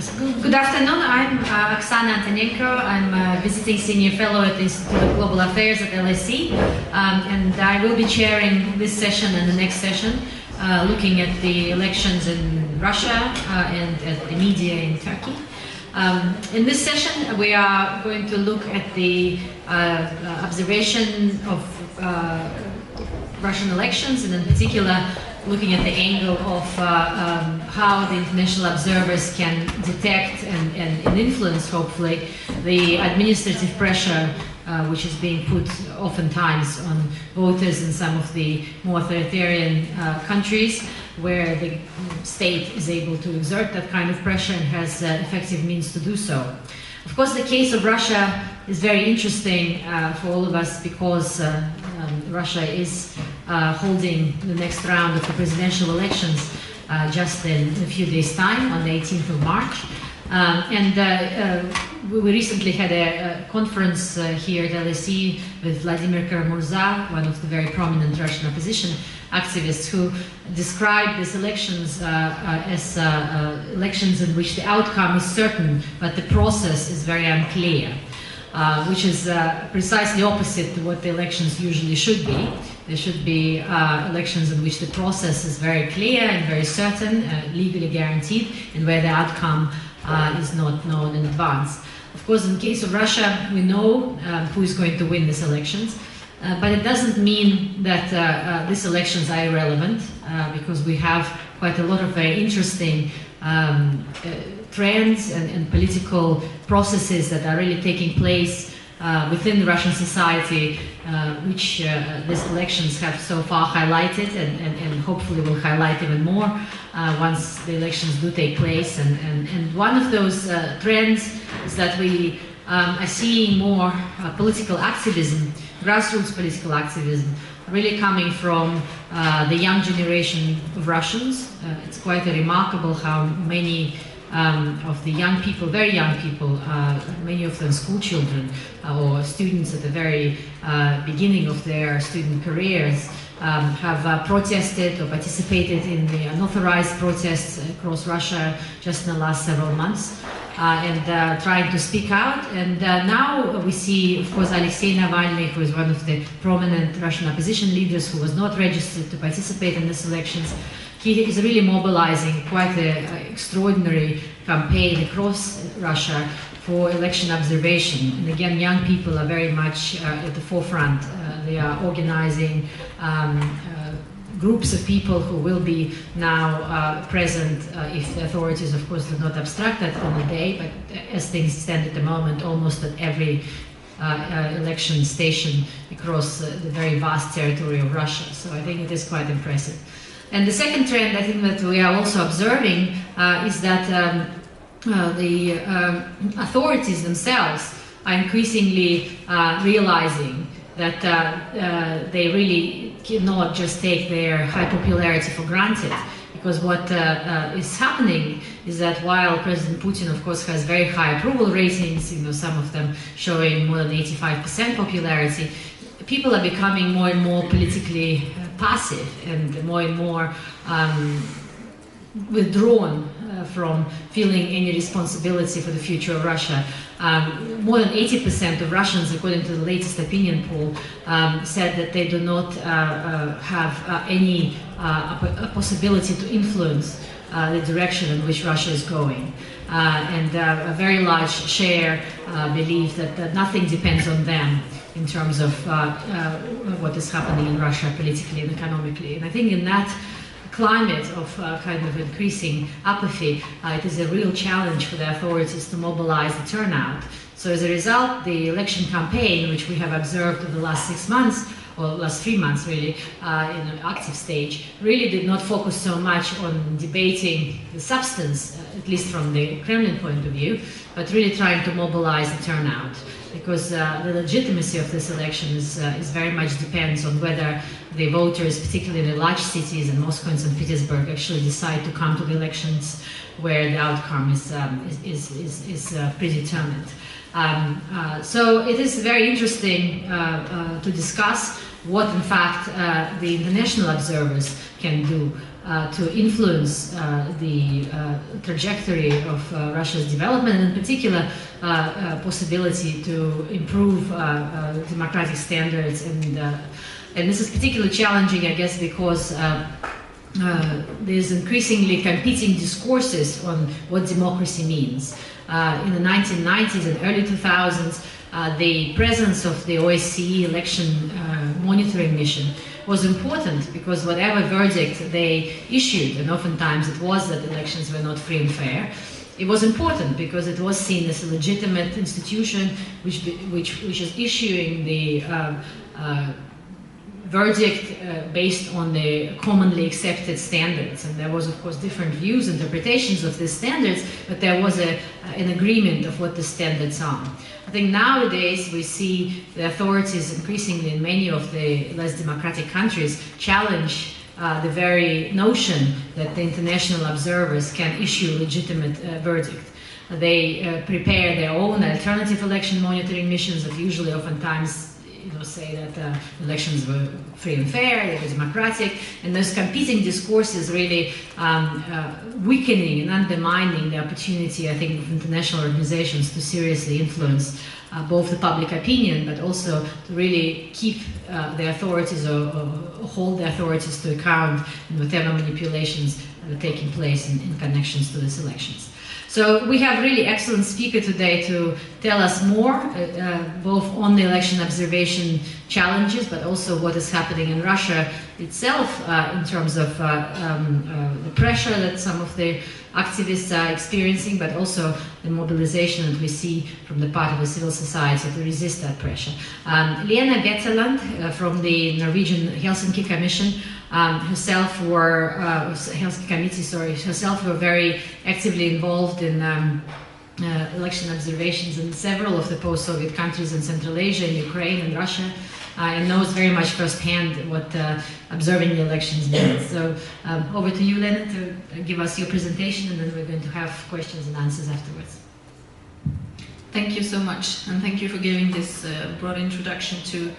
Good afternoon. I'm Oksana Antonenko. I'm a visiting senior fellow at the Institute of Global Affairs at LSE, and I will be chairing this session and the next session, looking at the elections in Russia and at the media in Turkey. In this session, we are going to look at the observation of Russian elections, and in particular looking at the angle of how the international observers can detect and influence, hopefully, the administrative pressure which is being put oftentimes on voters in some of the more authoritarian countries, where the state is able to exert that kind of pressure and has effective means to do so. Of course, the case of Russia is very interesting for all of us because Russia is holding the next round of the presidential elections just in a few days' time, on the 18th of March. We recently had a conference here at LSE with Vladimir Karamurza, one of the very prominent Russian opposition activists, who described these elections as elections in which the outcome is certain, but the process is very unclear, which is precisely opposite to what the elections usually should be. There should be elections in which the process is very clear and very certain, legally guaranteed, and where the outcome is not known in advance. Of course, in the case of Russia, we know who is going to win these elections, but it doesn't mean that these elections are irrelevant, because we have quite a lot of very interesting trends and political processes that are really taking place within Russian society, which these elections have so far highlighted and hopefully will highlight even more once the elections do take place. And one of those trends is that we are seeing more political activism, grassroots political activism, really coming from the young generation of Russians. It's quite remarkable how many of the young people, very young people, many of them school children or students at the very beginning of their student careers, have protested or participated in the unauthorized protests across Russia just in the last several months, and trying to speak out. And now we see, of course, Alexei Navalny, who is one of the prominent Russian opposition leaders who was not registered to participate in these elections. He is really mobilizing quite an extraordinary campaign across Russia for election observation. And again, young people are very much at the forefront. They are organizing groups of people who will be now present if the authorities, of course, do not obstruct that on the day. But as things stand at the moment, almost at every election station across the very vast territory of Russia. So I think it is quite impressive. And the second trend I think that we are also observing is that the authorities themselves are increasingly realizing that they really cannot just take their high popularity for granted. Because what is happening is that while President Putin, of course, has very high approval ratings, some of them showing more than 85% popularity, people are becoming more and more politically passive and more withdrawn from feeling any responsibility for the future of Russia. More than 80% of Russians, according to the latest opinion poll, said that they do not have any possibility to influence the direction in which Russia is going. And a very large share believe that nothing depends on them in terms of what is happening in Russia politically and economically. And I think in that climate of kind of increasing apathy, it is a real challenge for the authorities to mobilize the turnout. So as a result, the election campaign, which we have observed in the last 6 months, or last 3 months really, in an active stage, really did not focus so much on debating the substance, at least from the Kremlin point of view, but really trying to mobilize the turnout. Because the legitimacy of this election is very much depends on whether the voters, particularly in the large cities in Moscow and St. Petersburg, actually decide to come to the elections where the outcome is predetermined. So it is very interesting to discuss what, in fact, the international observers can do to influence the trajectory of Russia's development, and in particular possibility to improve democratic standards. And this is particularly challenging, I guess, because there's increasingly competing discourses on what democracy means. In the 1990s and early 2000s, the presence of the OSCE election monitoring mission was important, because whatever verdict they issued, and oftentimes it was that elections were not free and fair, it was important because it was seen as a legitimate institution which is issuing the verdict based on the commonly accepted standards. And there was, of course, different views, interpretations of these standards, but there was an agreement of what the standards are. I think nowadays we see the authorities increasingly in many of the less democratic countries challenge the very notion that the international observers can issue a legitimate verdict. They prepare their own alternative election monitoring missions that usually oftentimes say that elections were free and fair, they were democratic, and those competing discourses really weakening and undermining the opportunity, I think, of international organizations to seriously influence both the public opinion, but also to really keep the authorities or hold the authorities to account in whatever manipulations are taking place in connections to these elections. So we have really excellent speaker today to tell us more, both on the election observation challenges, but also what is happening in Russia itself in terms of the pressure that some of the activists are experiencing, but also the mobilization that we see from the part of the civil society to resist that pressure. Lene Wetteland from the Norwegian Helsinki Commission herself were Helsinki Committee, sorry, herself were very actively involved in election observations in several of the post-Soviet countries in Central Asia, in Ukraine and Russia, and knows very much firsthand what observing the elections means. So over to you, Lene, to give us your presentation, and then we're going to have questions and answers afterwards. Thank you so much, and thank you for giving this broad introduction to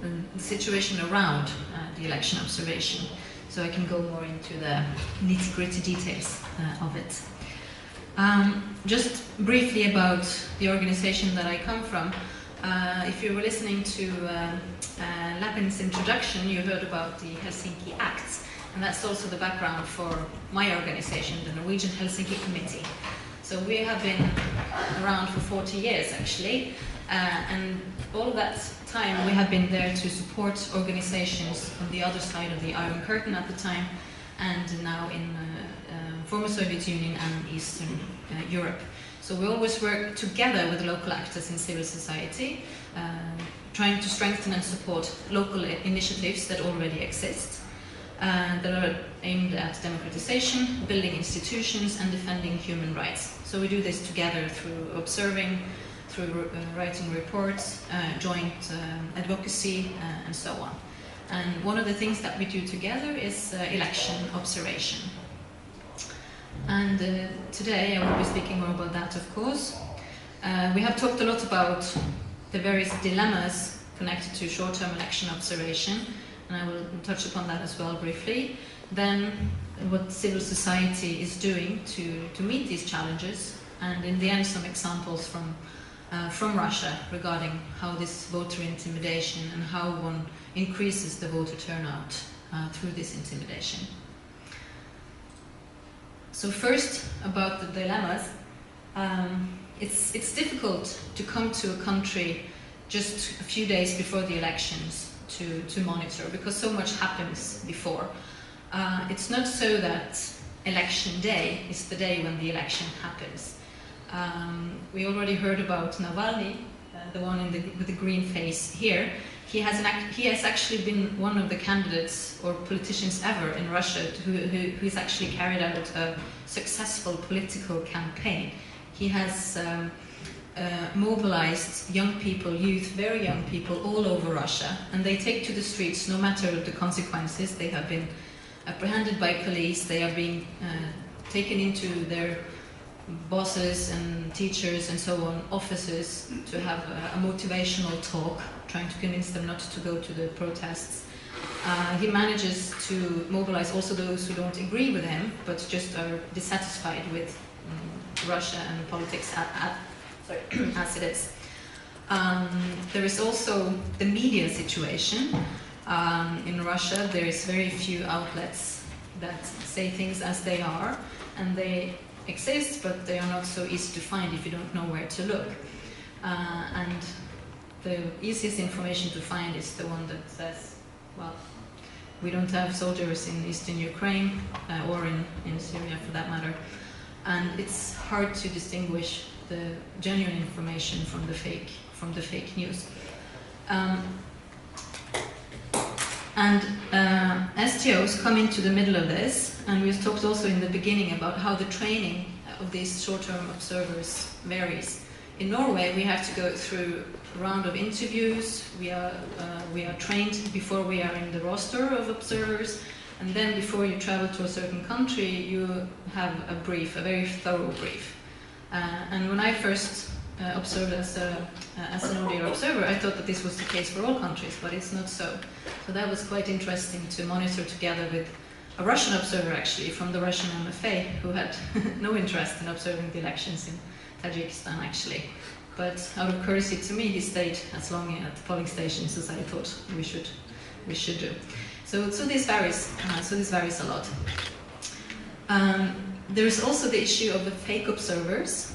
the situation around the election observation, so I can go more into the nitty-gritty details of it. Just briefly about the organization that I come from. If you were listening to Lapin's introduction, you heard about the Helsinki Acts, and that's also the background for my organization, the Norwegian Helsinki Committee. So we have been around for 40 years, actually, and all of that time we have been there to support organizations on the other side of the Iron Curtain at the time, and now in former Soviet Union and Eastern Europe. So we always work together with local actors in civil society, trying to strengthen and support local initiatives that already exist, that are aimed at democratization, building institutions, and defending human rights. So we do this together through observing, through writing reports, joint advocacy, and so on. And one of the things that we do together is election observation. And today I will be speaking more about that, of course. We have talked a lot about the various dilemmas connected to short-term election observation, and I will touch upon that as well briefly. Then what civil society is doing to meet these challenges, and in the end some examples from Russia regarding how this voter intimidation and how one increases the voter turnout through this intimidation. So first, about the dilemmas. It's difficult to come to a country just a few days before the elections to monitor, because so much happens before. It's not so that election day is the day when the election happens. We already heard about Navalny, the one with the green face here. He has actually been one of the candidates or politicians ever in Russia who's actually carried out a successful political campaign. He has mobilized young people, youth, very young people all over Russia, and they take to the streets no matter the consequences. They have been apprehended by police, they are being taken into their bosses and teachers and so on, offices, to have a motivational talk, trying to convince them not to go to the protests. he manages to mobilize also those who don't agree with him, but just are dissatisfied with Russia and politics as it is. There is also the media situation. In Russia, there is very few outlets that say things as they are, and they exist, but they are not so easy to find if you don't know where to look. And the easiest information to find is the one that says, well, we don't have soldiers in eastern Ukraine, or in Syria for that matter. And it's hard to distinguish the genuine information from the fake news. STOs come into the middle of this, and we've talked also in the beginning about how the training of these short-term observers varies. In Norway, we have to go through a round of interviews. We are trained before we are in the roster of observers, and then before you travel to a certain country, you have a brief, a very thorough brief. And when I first observed as an ODR observer, I thought that this was the case for all countries, but it's not so. So that was quite interesting to monitor together with a Russian observer, actually, from the Russian MFA, who had no interest in observing the elections in Tajikistan, actually. But out of courtesy to me, he stayed as long at the polling stations as I thought we should do. So this varies. This varies a lot. There is also the issue of the fake observers,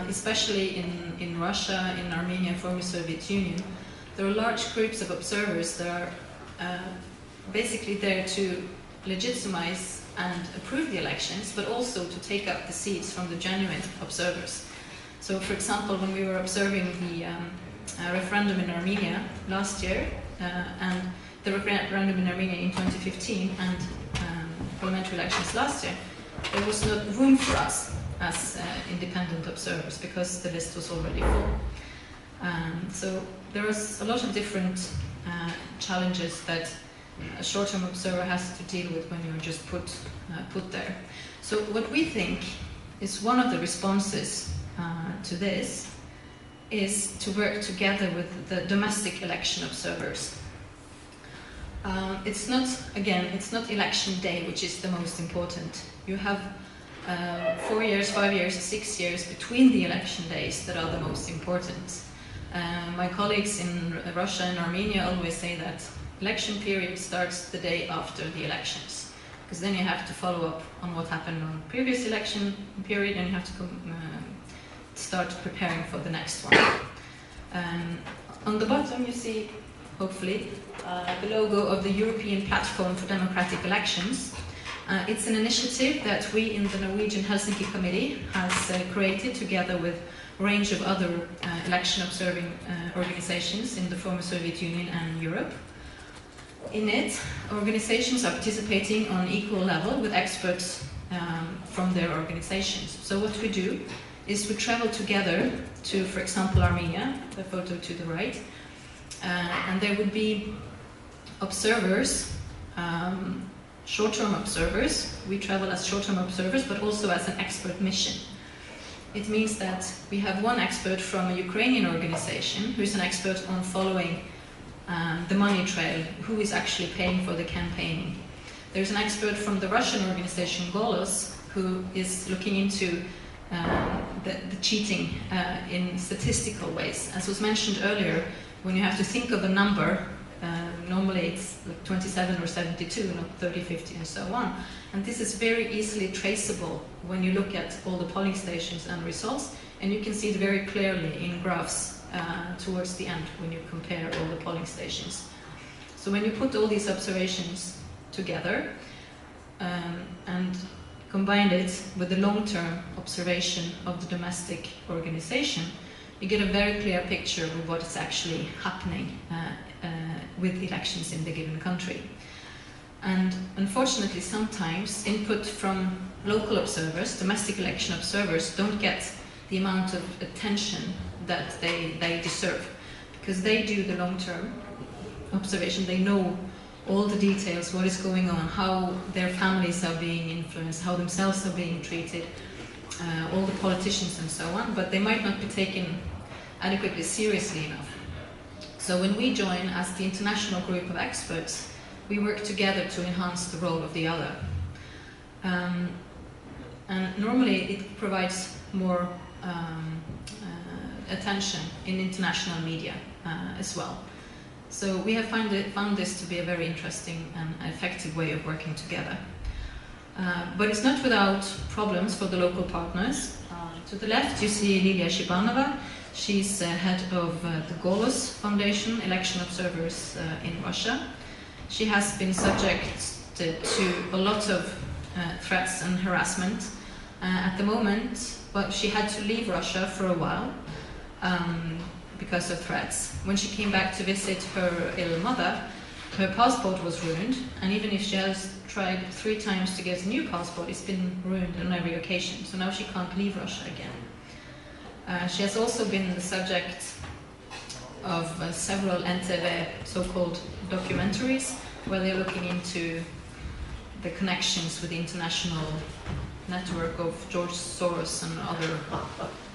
especially in Russia, in Armenia, former Soviet Union. There are large groups of observers that are basically there to legitimize and approve the elections, but also to take up the seats from the genuine observers. So, for example, when we were observing the referendum in Armenia last year, and the referendum in Armenia in 2015, and parliamentary elections last year, there was no room for us as independent observers because the list was already full. So there was a lot of different challenges that a short-term observer has to deal with when you're just put there. So what we think is one of the responses to this is to work together with the domestic election observers. It's not election day which is the most important. You have 4 years, 5 years, 6 years between the election days that are the most important. My colleagues in Russia and Armenia always say that election period starts the day after the elections, because then you have to follow up on what happened on the previous election period, and you have to start preparing for the next one. On the bottom you see, hopefully, the logo of the European Platform for Democratic Elections. It's an initiative that we in the Norwegian Helsinki Committee has created together with a range of other election observing organizations in the former Soviet Union and Europe. In it, organizations are participating on equal level with experts from their organizations. So what we do is we travel together to, for example, Armenia, the photo to the right, and there would be observers, short-term observers. We travel as short-term observers, but also as an expert mission. It means that we have one expert from a Ukrainian organization who is an expert on following the money trail, who is actually paying for the campaigning. There's an expert from the Russian organization Golos who is looking into the cheating in statistical ways. As was mentioned earlier, when you have to think of a number, normally it's like 27 or 72, not 30, 50, and so on. And this is very easily traceable when you look at all the polling stations and results, and you can see it very clearly in graphs towards the end when you compare all the polling stations. So when you put all these observations together and combine it with the long-term observation of the domestic organization, you get a very clear picture of what is actually happening with elections in the given country. And unfortunately, sometimes input from local observers, domestic election observers, don't get the amount of attention that they deserve, because they do the long-term observation. They know all the details, what is going on, how their families are being influenced, how themselves are being treated, all the politicians and so on, but they might not be taken adequately seriously enough. So when we join as the international group of experts, we work together to enhance the role of the other. And normally it provides more attention in international media as well. So we have found this to be a very interesting and effective way of working together. But it's not without problems for the local partners. To the left you see Lilia Shibanova. She's head of the Golos Foundation, election observers in Russia. She has been subject to a lot of threats and harassment at the moment, but she had to leave Russia for a while because of threats. When she came back to visit her ill mother, her passport was ruined, and even if she has tried 3 times to get a new passport, it's been ruined on every occasion, so now she can't leave Russia again. She has also been the subject of several NTV so-called documentaries, where they're looking into the connections with the international network of George Soros and other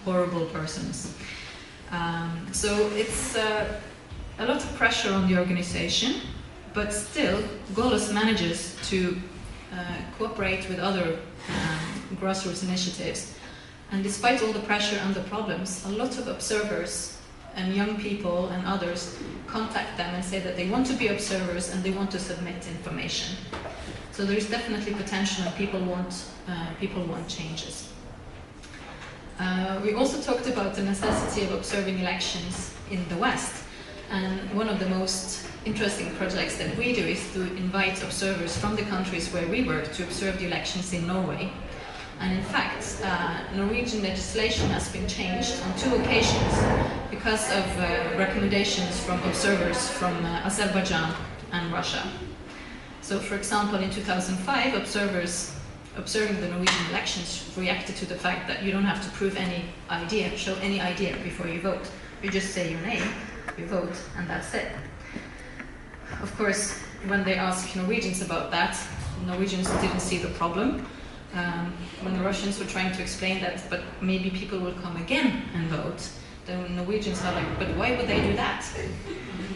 horrible persons. So it's a lot of pressure on the organization, but still Golos manages to cooperate with other grassroots initiatives. And despite all the pressure and the problems, a lot of observers and young people and others contact them and say that they want to be observers and they want to submit information. So there is definitely potential, and people want changes. We also talked about the necessity of observing elections in the West, and one of the most interesting projects that we do is to invite observers from the countries where we work to observe the elections in Norway. And in fact, Norwegian legislation has been changed on 2 occasions because of recommendations from observers from Azerbaijan and Russia. So, for example, in 2005, observers observing the Norwegian elections reacted to the fact that you don't have to prove any idea, show any idea before you vote. You just say your name, you vote, and that's it. Of course, when they asked Norwegians about that, Norwegians didn't see the problem. When the Russians were trying to explain that, but maybe people will come again and vote, the Norwegians are like, but why would they do that?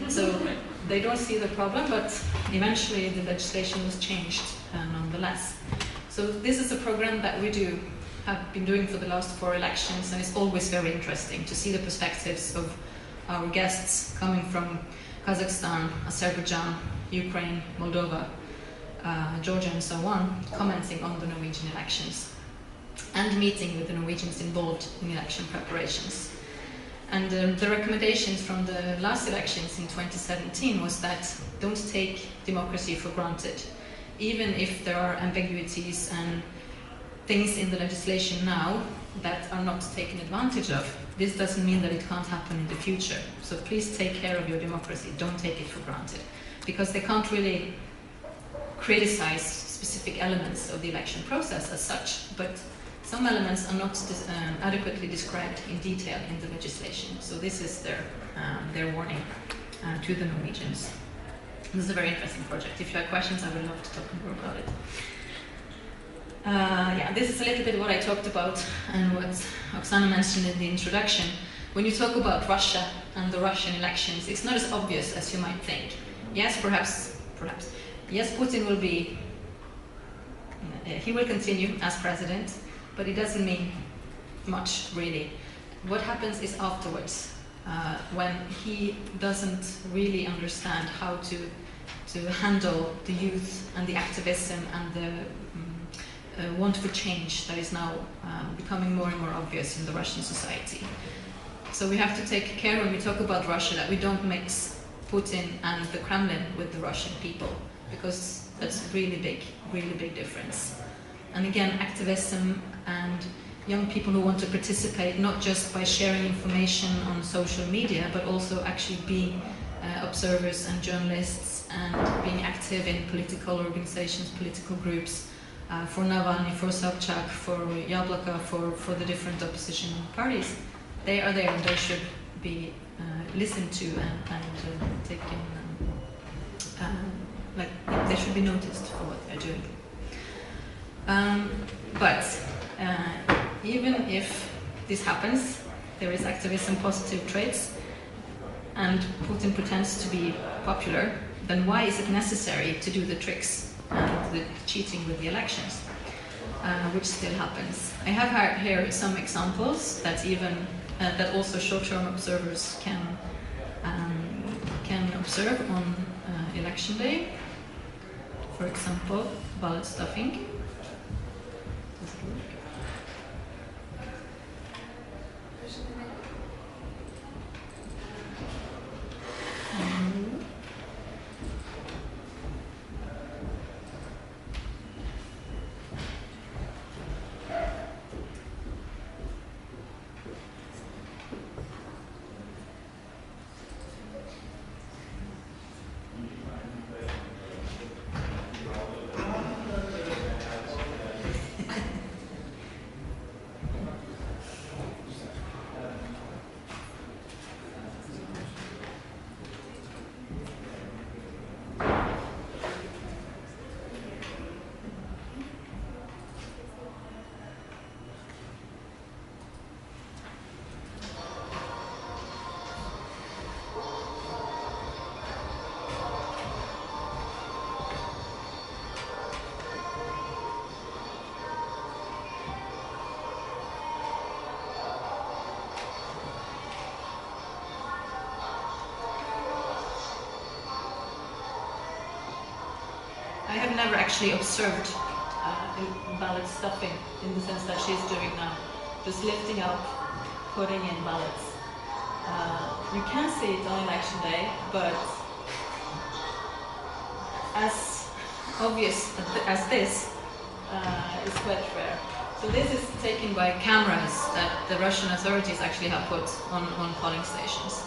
So they don't see the problem, but eventually the legislation was changed nonetheless. So this is a program that we have been doing for the last 4 elections, and it's always very interesting to see the perspectives of our guests coming from Kazakhstan, Azerbaijan, Ukraine, Moldova, Georgia and so on, commenting on the Norwegian elections and meeting with the Norwegians involved in election preparations. And the recommendations from the last elections in 2017 was that don't take democracy for granted. Even if there are ambiguities and things in the legislation now that are not taken advantage of, this doesn't mean that it can't happen in the future. So please take care of your democracy, don't take it for granted. Because they can't really criticize specific elements of the election process as such, but some elements are not adequately described in detail in the legislation. So this is their warning to the Norwegians. This is a very interesting project. If you have questions, I would love to talk more about it. Yeah, this is a little bit what I talked about and what Oksana mentioned in the introduction. When you talk about Russia and the Russian elections, it's not as obvious as you might think. Yes, perhaps. Yes, Putin will be, he will continue as president, but it doesn't mean much, really. What happens is afterwards, when he doesn't really understand how to handle the youth and the activism and the want for change that is now becoming more and more obvious in the Russian society. So we have to take care when we talk about Russia that we don't mix Putin and the Kremlin with the Russian people, because that's a really big difference. And again, activism and young people who want to participate not just by sharing information on social media, but also actually being observers and journalists and being active in political organizations, political groups, for Navalny, for Sobchak, for Yabloko, for the different opposition parties. They are there and they should be listened to and taken, they should be noticed for what they're doing. But even if this happens, there is activism, positive traits, and Putin pretends to be popular, then why is it necessary to do the tricks and the cheating with the elections, which still happens? I have here some examples that even that also short-term observers can observe on election day. For example, ballot stuffing. Does it work? I have never actually observed ballot stuffing in the sense that she's doing now, just lifting up, putting in ballots. You can see it on election day, but as obvious as this is quite rare. So this is taken by cameras that the Russian authorities actually have put on polling stations.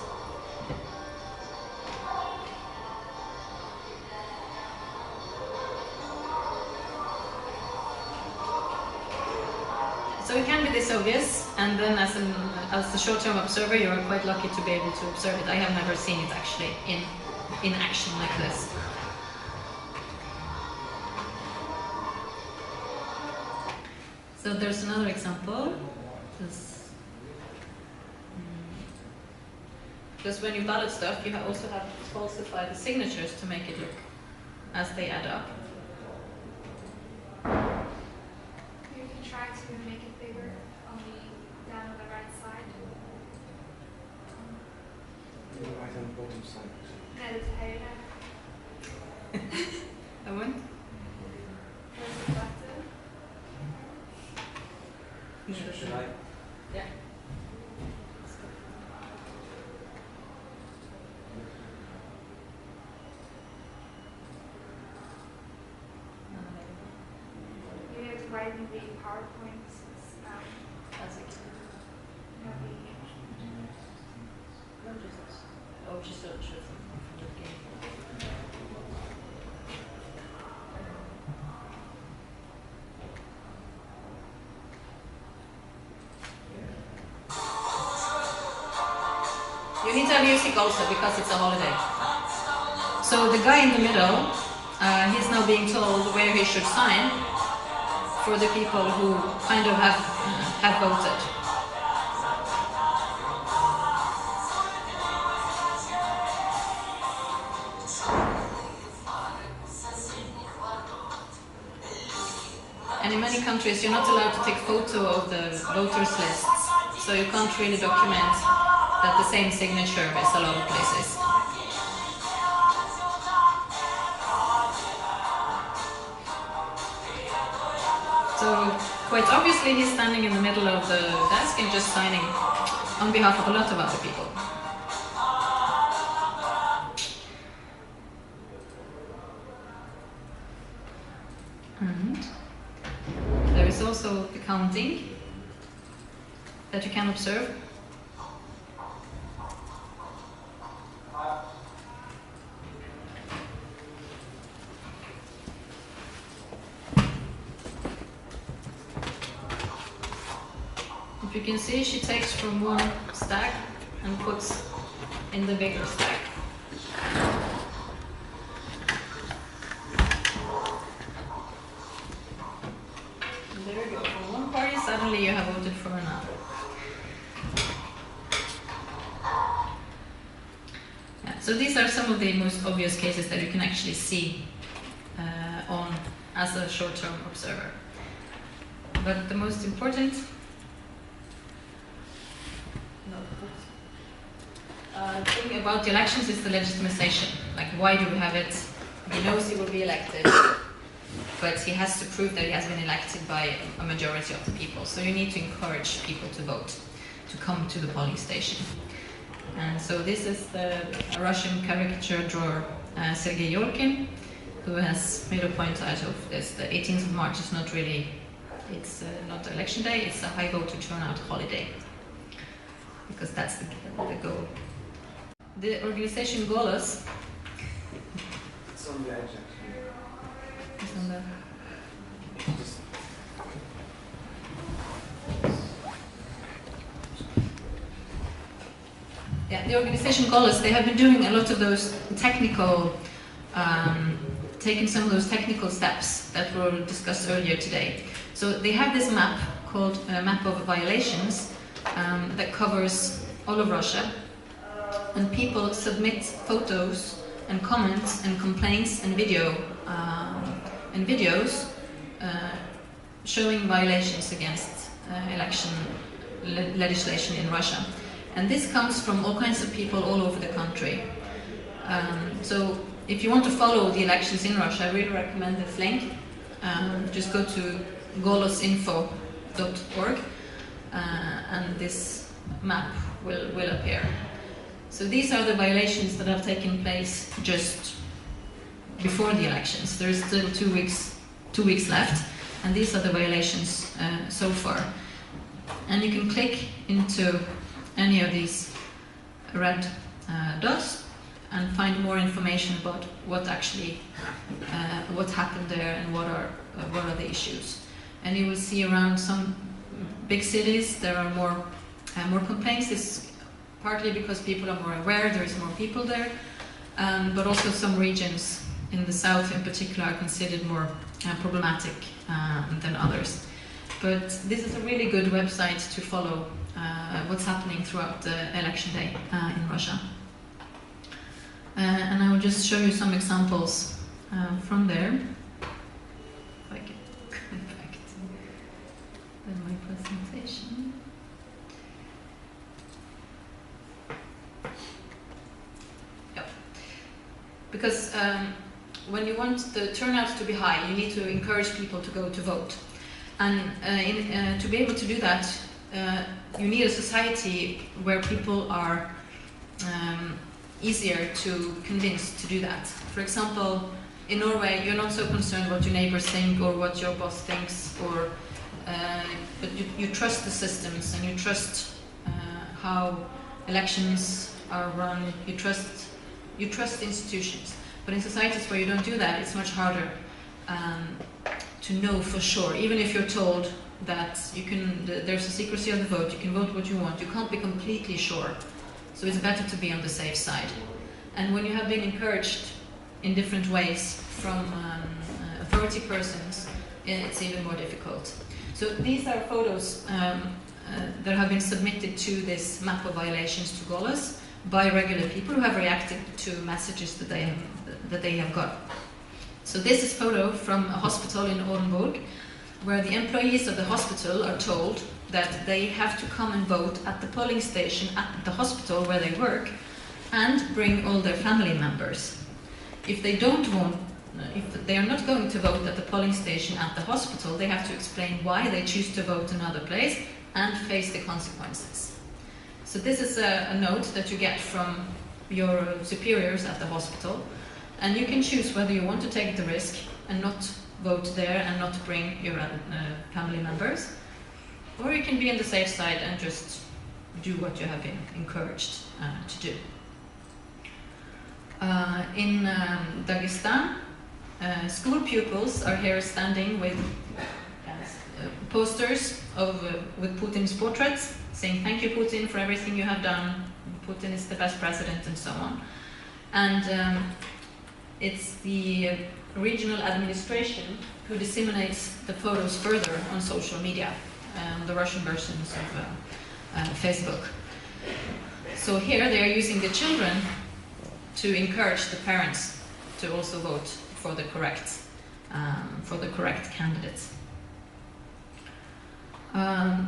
So it can be this obvious, and then as a short-term observer, you are quite lucky to be able to observe it. I have never seen it actually in action like this. So there's another example. Because when you ballot stuff, you also have to falsify the signatures to make it look as they add up. You can try to make it bigger down on the right side. Right on the bottom side. No, it's higher. That one? Where's the button? Should I? Yeah. You have to write in the PowerPoint. That's it. Oh, just so it shows from the beginning. You need to have music also because it's a holiday. So the guy in the middle, he's now being told where he should sign for the people who kind of have voted. And in many countries, you're not allowed to take photo of the voters' lists, so you can't really document that the same signature is a lot of places. So quite obviously, he's standing in the middle of the desk and just signing on behalf of a lot of other people. And there is also the counting that you can observe. If you can see, she takes from one stack and puts in the bigger stack. And there you go. For one party, suddenly you have voted for another. Yes. So these are some of the most obvious cases that you can actually see as a short-term observer. But the most important thing about the elections is the legitimization. Like, why do we have it? He knows he will be elected, but he has to prove that he has been elected by a majority of the people. So you need to encourage people to vote, to come to the polling station. And so this is the Russian caricature drawer Sergei Yorkin, who has made a point out of this. The 18th of March is not really, it's not election day, it's a high voter turnout holiday, because that's the goal. The organization Golos, It's on the edge actually. is on the, Just yeah, the organization Golos, they have been doing a lot of those technical, taking some of those technical steps that were discussed earlier today. So they have this map called Map of Violations that covers all of Russia, and people submit photos and comments and complaints and videos showing violations against election legislation in Russia. And this comes from all kinds of people all over the country. So if you want to follow the elections in Russia, I really recommend this link. Just go to golosinfo.org and this map will appear. So these are the violations that have taken place just before the elections. There is still 2 weeks left, and these are the violations so far. And you can click into any of these red dots and find more information about what actually what happened there and what are the issues. And you will see around some big cities there are more complaints. It's partly because people are more aware, there's more people there, but also some regions in the south in particular are considered more problematic than others. But this is a really good website to follow what's happening throughout the election day in Russia. And I will just show you some examples from there. If I can go back to my presentation. Yep. Because when you want the turnout to be high, you need to encourage people to go to vote. And to be able to do that, you need a society where people are easier to convince to do that. For example, in Norway, you're not so concerned what your neighbors think or what your boss thinks, or but you trust the systems and you trust how elections are run. You trust institutions. But in societies where you don't do that, it's much harder to know for sure. Even if you're told that there's a secrecy of the vote, you can vote what you want, you can't be completely sure. So it's better to be on the safe side. And when you have been encouraged in different ways from authority persons, it's even more difficult. So these are photos that have been submitted to this map of violations to Golos by regular people who have reacted to messages that they have got. So this is a photo from a hospital in Orenburg, where the employees of the hospital are told that they have to come and vote at the polling station at the hospital where they work and bring all their family members. If they don't want, if they are not going to vote at the polling station at the hospital, they have to explain why they choose to vote another place and face the consequences. So this is a note that you get from your superiors at the hospital, and you can choose whether you want to take the risk and not vote there and not bring your family members, or you can be on the safe side and just do what you have been encouraged to do. In Dagestan, school pupils are here standing with posters with Putin's portraits, saying thank you Putin for everything you have done, Putin is the best president, and so on. And it's the regional administration who disseminates the photos further on social media, the Russian versions of Facebook. So here they are using the children to encourage the parents to also vote for the correct candidates.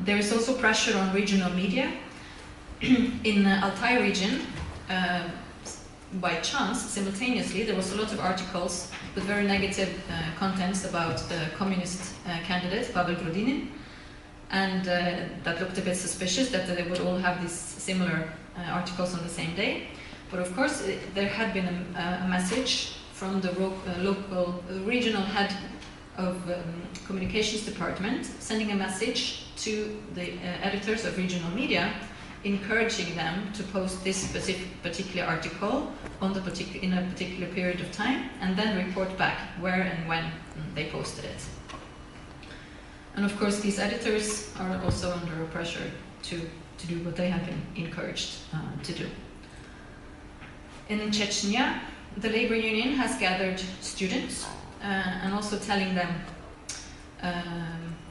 There is also pressure on regional media. In the Altai region, by chance, simultaneously, there was a lot of articles with very negative contents about the communist candidate, Pavel Grudinin, and that looked a bit suspicious that they would all have these similar articles on the same day. But of course, there had been a message from the local regional head of communications department sending a message to the editors of regional media, encouraging them to post this particular article on in a particular period of time, and then report back where and when they posted it. And of course, these editors are also under pressure to do what they have been encouraged to do. And in Chechnya, the labor union has gathered students and also telling them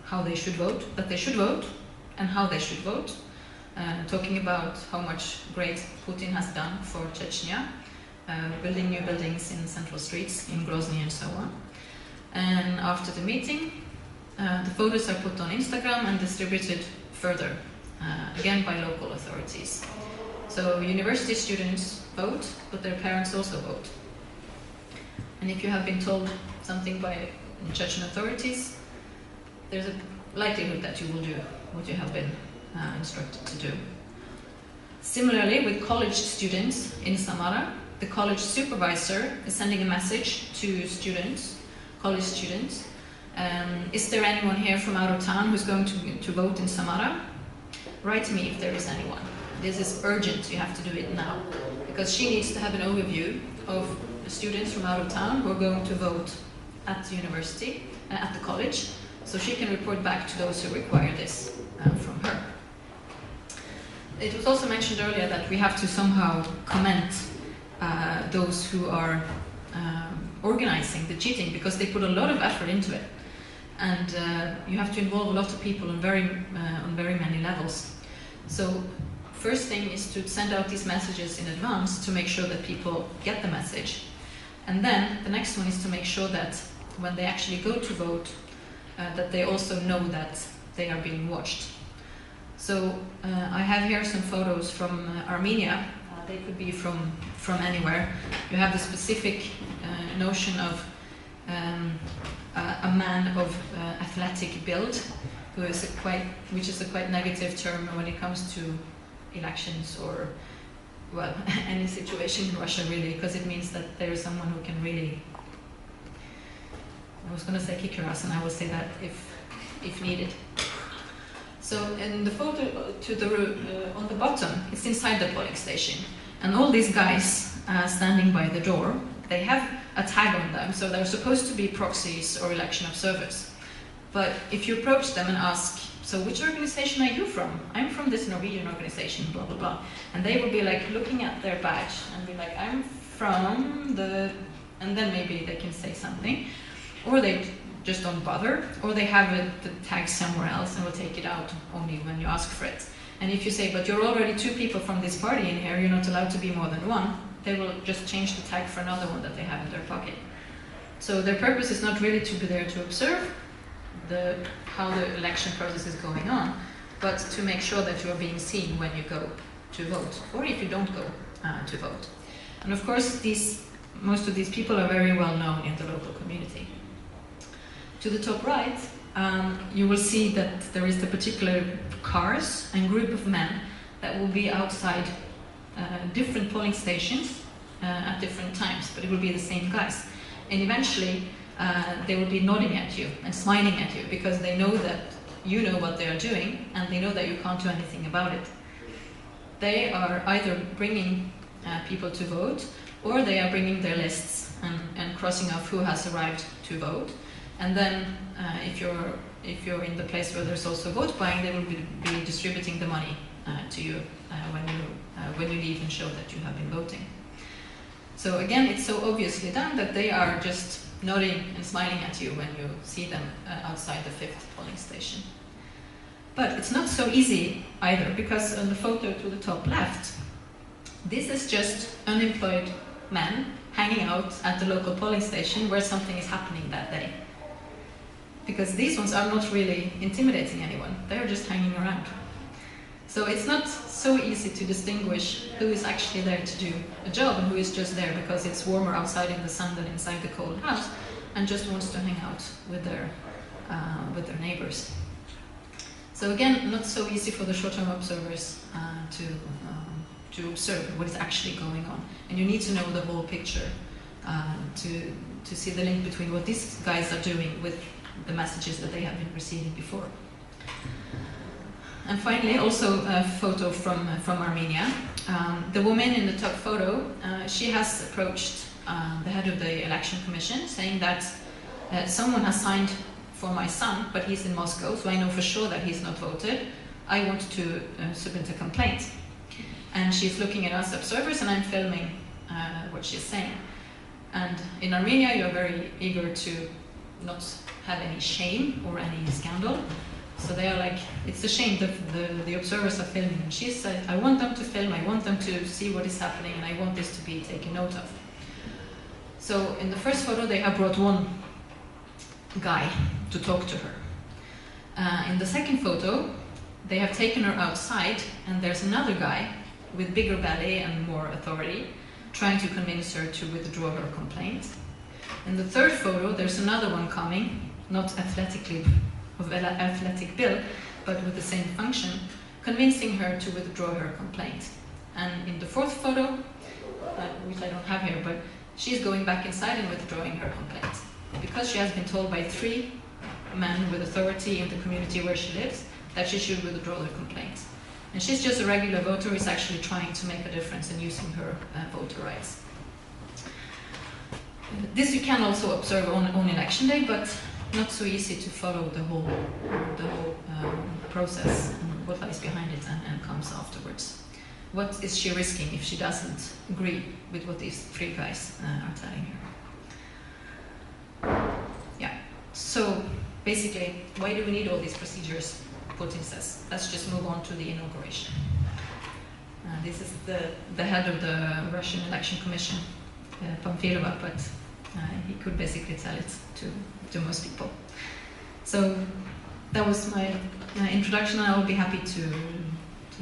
how they should vote, that they should vote, and how they should vote. Talking about how much great Putin has done for Chechnya, building new buildings in central streets in Grozny and so on. And after the meeting, the photos are put on Instagram and distributed further, again by local authorities. So university students vote, but their parents also vote. And if you have been told something by Chechen authorities, there's a likelihood that you will do what you have been instructed to do. Similarly, with college students in Samara, the college supervisor is sending a message to students, college students. Is there anyone here from out of town who's going to vote in Samara? Write me if there is anyone. This is urgent, you have to do it now. Because she needs to have an overview of the students from out of town who are going to vote at the university, at the college, so she can report back to those who require this from her. It was also mentioned earlier that we have to somehow comment those who are organizing the cheating, because they put a lot of effort into it. And you have to involve a lot of people on very many levels. So first thing is to send out these messages in advance to make sure that people get the message. And then the next one is to make sure that when they actually go to vote, that they also know that they are being watched. So I have here some photos from Armenia. They could be from anywhere. You have the specific notion of a man of athletic build, which is a quite negative term when it comes to elections or, well, any situation in Russia really, because it means that there is someone who can really, I was going to say kick your ass, and I will say that if needed. So in the photo on the bottom, it's inside the polling station, and all these guys standing by the door, they have a tag on them, so they're supposed to be proxies or election observers. But if you approach them and ask, so which organization are you from? I'm from this Norwegian organization, blah, blah, blah. And they will be like looking at their badge and be like, I'm from the, and then maybe they can say something. Or they just don't bother, or they have the tag somewhere else and will take it out only when you ask for it. And if you say, but you're already 2 people from this party in here, you're not allowed to be more than 1, they will just change the tag for another one that they have in their pocket. So their purpose is not really to be there to observe how the election process is going on, but to make sure that you are being seen when you go to vote, or if you don't go to vote. And of course, most of these people are very well known in the local community. To the top right, you will see that there is the particular cars and group of men that will be outside different polling stations at different times, but it will be the same guys. And eventually, they will be nodding at you and smiling at you, because they know that you know what they are doing, and they know that you can't do anything about it. They are either bringing people to vote, or they are bringing their lists and crossing off who has arrived to vote. And then, if you're in the place where there's also vote buying, they will be distributing the money to you when you leave and show that you have been voting. So again, it's so obviously done that they are just nodding and smiling at you when you see them outside the 5th polling station. But it's not so easy either, because on the photo to the top left, this is just unemployed men hanging out at the local polling station where something is happening that day. Because these ones are not really intimidating anyone, they're just hanging around. So it's not so easy to distinguish who is actually there to do a job and who is just there because it's warmer outside in the sun than inside the cold house and just wants to hang out with their neighbors. So again, not so easy for the short-term observers to observe what is actually going on. And you need to know the whole picture to see the link between what these guys are doing with the messages that they have been receiving before. And finally, also a photo from Armenia. The woman in the top photo, she has approached the head of the election commission saying that someone has signed for my son, but he's in Moscow, so I know for sure that he's not voted. I want to submit a complaint. And she's looking at us observers, and I'm filming what she's saying. And in Armenia, you're very eager to not have any shame or any scandal. So they are like, it's a shame that the observers are filming. And she said, I want them to film, I want them to see what is happening, and I want this to be taken note of. So in the first photo, they have brought one guy to talk to her. In the second photo, they have taken her outside, and there's another guy with bigger belly and more authority, trying to convince her to withdraw her complaint. In the third photo, there's another one coming, not of athletic build, but with the same function, convincing her to withdraw her complaint. And in the fourth photo, which I don't have here, but she's going back inside and withdrawing her complaint. Because she has been told by 3 men with authority in the community where she lives that she should withdraw her complaint. And she's just a regular voter who is actually trying to make a difference and using her voter rights. This you can also observe on election day, but not so easy to follow the whole process and what lies behind it and comes afterwards. What is she risking if she doesn't agree with what these 3 guys are telling her? Yeah, so basically, why do we need all these procedures? Putin says, let's just move on to the inauguration. This is the head of the Russian Election Commission, Pamfilova, but he could basically tell it to most people. So that was my introduction, and I will be happy to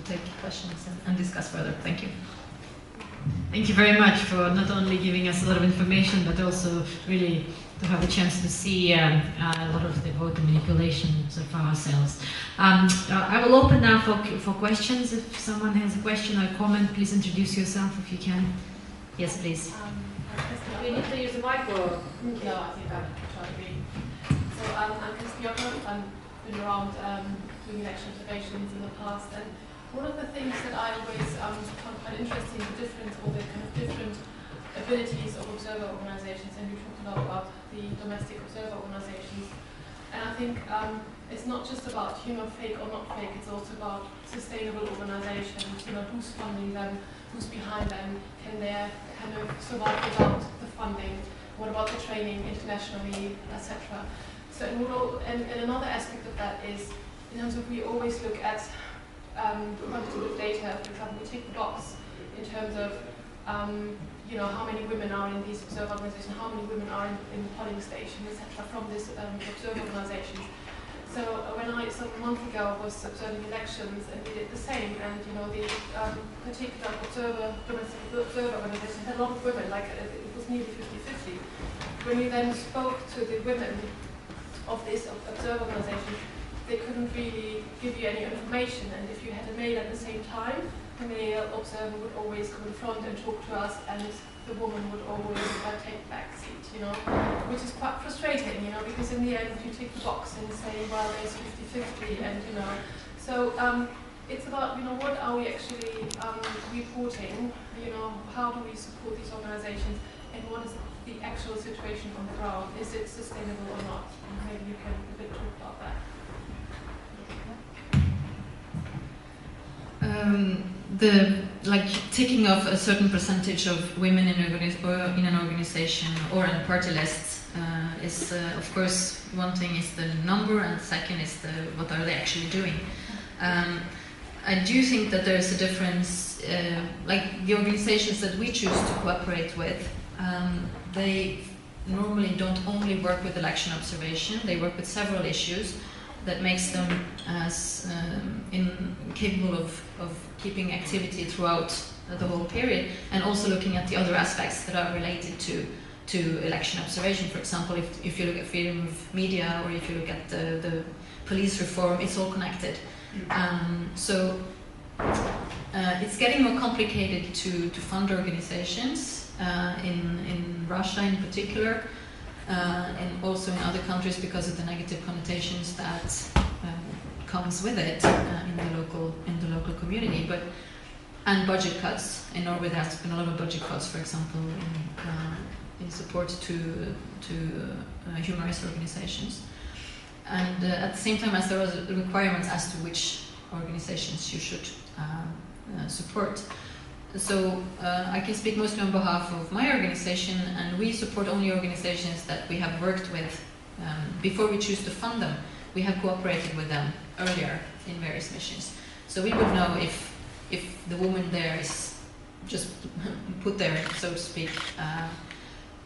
take questions and discuss further. Thank you. Thank you very much for not only giving us a lot of information, but also really to have a chance to see a lot of the voter manipulations for ourselves. I will open now for questions. If someone has a question or a comment, please introduce yourself if you can. Yes, please. We need to use the mic or? No, I think I'll try to be. So I'm Christiana. I've been around doing election observations in the past, and one of the things that I always found quite interesting is the different abilities of observer organizations, and you talked a lot about the domestic observer organizations. And I think it's not just about fake or not fake, it's also about sustainable organizations, who's funding them, who's behind them, can they kind of survive without the funding, what about the training internationally, etc. So and another aspect of that is, in terms of we always look at quantitative data, for example, we tick the box in terms of how many women are in these observer organizations, how many women are in the polling station, etc. from these observer organizations. So when I, some month ago, was observing elections, and we did the same, and the particular domestic observer organization had a lot of women, like it was nearly 50-50. When we then spoke to the women of this observer organization, they couldn't really give you any information, and if you had a male at the same time, the male observer would always come in front and talk to us, and the woman would always take the back seat, which is quite frustrating, because in the end you tick the box and say, well, there's 50-50, and so it's about, what are we actually reporting, how do we support these organizations, and what is the actual situation on the ground? Is it sustainable or not? And maybe you can a bit talk about that. The ticking of a certain percentage of women in an organization or in a party list is, of course, one thing is the number, and second is what are they actually doing. I do think that there is a difference, like the organizations that we choose to cooperate with, they normally don't only work with election observation, they work with several issues that makes them as capable of keeping activity throughout the whole period, and also looking at the other aspects that are related to election observation. For example, if you look at freedom of media, or if you look at the police reform, it's all connected. So it's getting more complicated to fund organizations in Russia in particular, and also in other countries because of the negative connotations that comes with it in the local community. And budget cuts. In Norway there has been a lot of budget cuts, for example, in support to human rights organizations. And at the same time as there are requirements as to which organizations you should support. So I can speak mostly on behalf of my organization, and we support only organizations that we have worked with before we choose to fund them. We have cooperated with them earlier in various missions. So we would know if the woman there is just put there, so to speak,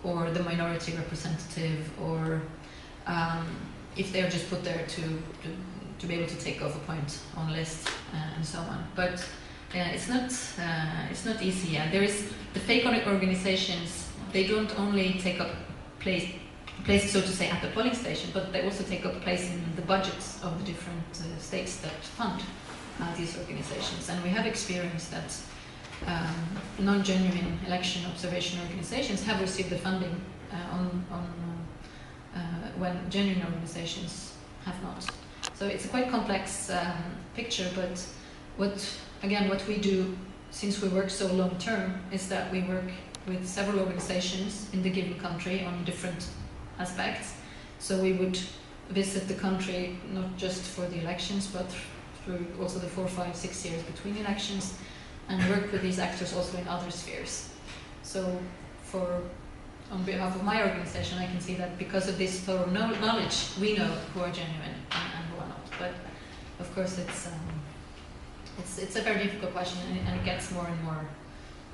or the minority representative, or if they're just put there to be able to take off a point on a list and so on. But it's not easy. Yeah, there is the fake organizations. They don't only take up place, so to say, at the polling station, but they also take up place in the budgets of the different states that fund these organizations. And we have experienced that non-genuine election observation organizations have received the funding when genuine organizations have not. So it's a quite complex picture, but what we do, since we work so long term, is that we work with several organizations in the given country on different aspects. So we would visit the country not just for the elections, but through also the 4, 5, 6 years between elections, and work with these actors also in other spheres. So on behalf of my organization, I can see that because of this thorough knowledge, we know who are genuine and who are not. But of course, it's a very difficult question, and it gets more and more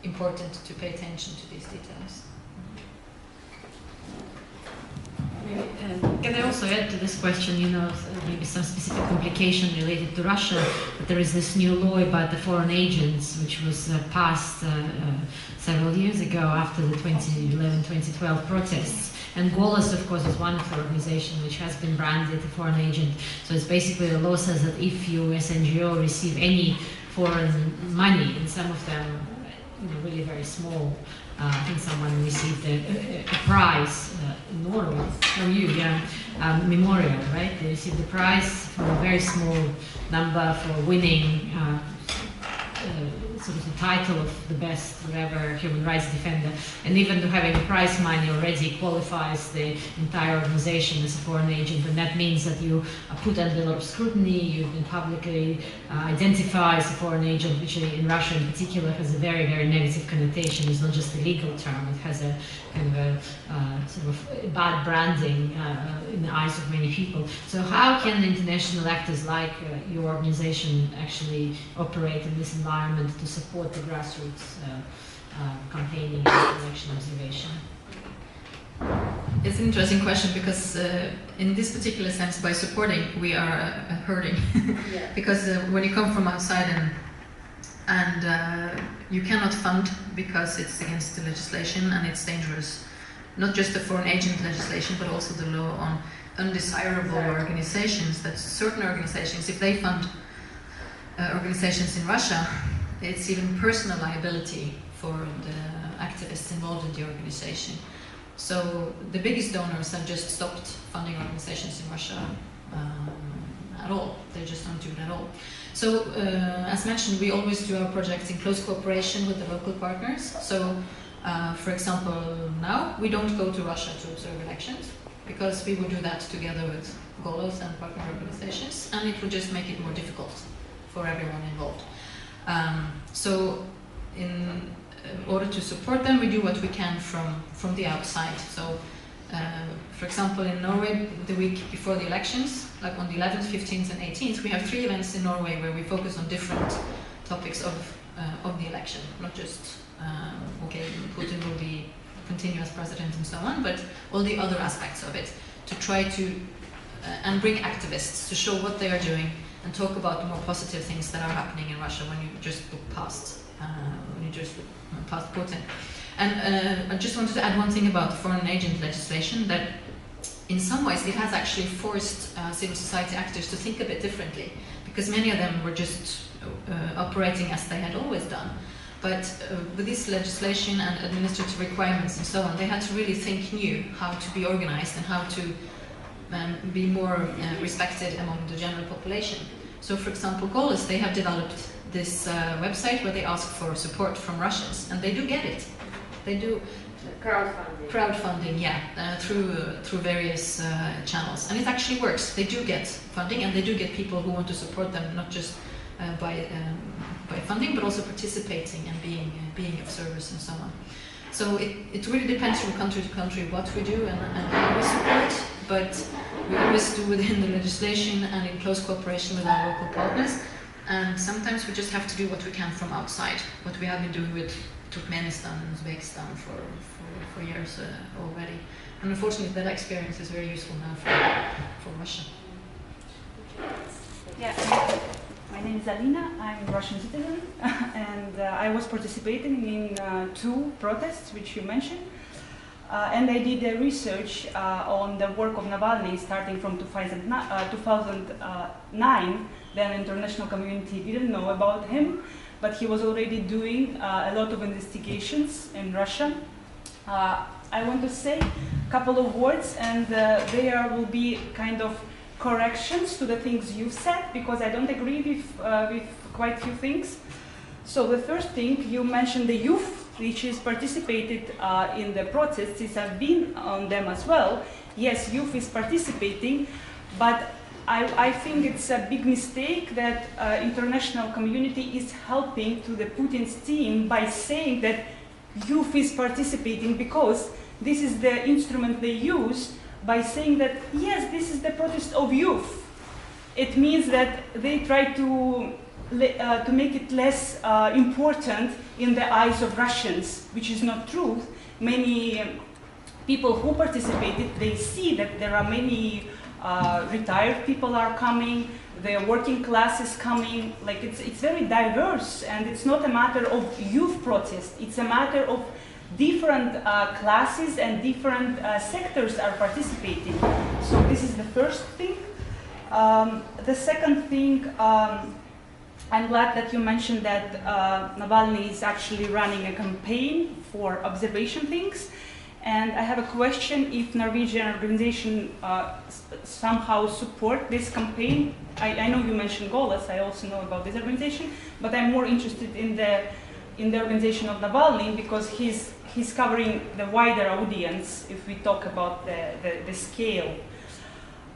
important to pay attention to these details. Can I also add to this question, maybe some specific complication related to Russia, but there is this new law about the foreign agents, which was passed several years ago after the 2011-2012 protests. And Golos, of course, is one of the organizations which has been branded a foreign agent. So it's basically the law says that if you as NGO receive any foreign money, and some of them really very small, I think someone received a prize in Norway, memorial, right? They received the prize for a very small number for winning sort of the title of the best, whatever, human rights defender. And even to having prize money already qualifies the entire organization as a foreign agent, and that means that you are put under a lot of scrutiny, you've been publicly identified as a foreign agent, which in Russia in particular has a very, very negative connotation. It's not just a legal term, it has a kind of a sort of bad branding in the eyes of many people. So how can international actors like your organization actually operate in this environment to support the grassroots campaigning and election observation? It's an interesting question because in this particular sense, by supporting, we are hurting. Because when you come from outside and you cannot fund because it's against the legislation and it's dangerous. Not just the foreign agent legislation, but also the law on undesirable organizations, that certain organizations, if they fund organizations in Russia, it's even personal liability for the activists involved in the organization. So the biggest donors have just stopped funding organizations in Russia at all. They just don't do it at all. So as mentioned, we always do our projects in close cooperation with the local partners. So for example, now we don't go to Russia to observe elections because we would do that together with Golos and partner organizations, and it would just make it more difficult for everyone involved. So in order to support them, we do what we can from the outside. So, for example, in Norway, the week before the elections, like on the 11th, 15th, and 18th, we have 3 events in Norway where we focus on different topics of the election, not just okay, Putin will be continue as president and so on, but all the other aspects of it, to try to and bring activists to show what they are doing and talk about the more positive things that are happening in Russia when you just look past Putin. And I just wanted to add one thing about the foreign agent legislation, that in some ways it has actually forced civil society actors to think a bit differently, because many of them were just operating as they had always done. But with this legislation and administrative requirements and so on, they had to really think new how to be organized and how to be more respected among the general population. So for example, Golis, they have developed this website where they ask for support from Russians, and they do get it. They do crowdfunding, yeah, through various channels, and it actually works. They do get funding, and they do get people who want to support them, not just by funding, but also participating and being observers and so on. So it really depends from country to country what we do and how we support, but we always do within the legislation and in close cooperation with our local partners. And sometimes we just have to do what we can from outside, what we have been doing with Turkmenistan and Uzbekistan for years already. And unfortunately, that experience is very useful now for Russia. Yeah, my name is Alina. I'm a Russian citizen, and I was participating in 2 protests, which you mentioned. And I did a research on the work of Navalny starting from 2009. Then the international community didn't know about him, but he was already doing a lot of investigations in Russia. I want to say a couple of words, and there will be kind of corrections to the things you've said, because I don't agree with quite a few things. So the first thing, you mentioned the youth, which is participated in the protests. I've been on them as well. Yes, youth is participating, but I think it's a big mistake that international community is helping to the Putin's team by saying that youth is participating, because this is the instrument they use by saying that, yes, this is the protest of youth. It means that they try to make it less important in the eyes of Russians, which is not true. Many people who participated, they see that there are many retired people are coming, the working class is coming. Like it's very diverse, and it's not a matter of youth protest. It's a matter of different classes and different sectors are participating. So this is the first thing. The second thing, I'm glad that you mentioned that Navalny is actually running a campaign for observation things. And I have a question: if Norwegian organization somehow support this campaign. I know you mentioned Golas, I also know about this organization, but I'm more interested in the organization of Navalny, because he's covering the wider audience if we talk about the scale.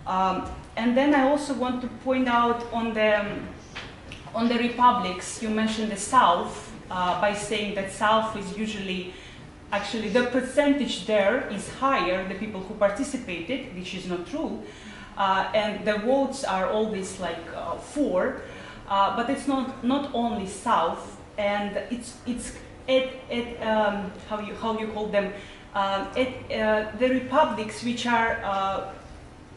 And then I also want to point out on the republics, you mentioned the South, by saying that South is usually, actually the percentage there is higher, the people who participated, which is not true. And the votes are always like 4, but it's not only South, and it's how you call them, the republics which are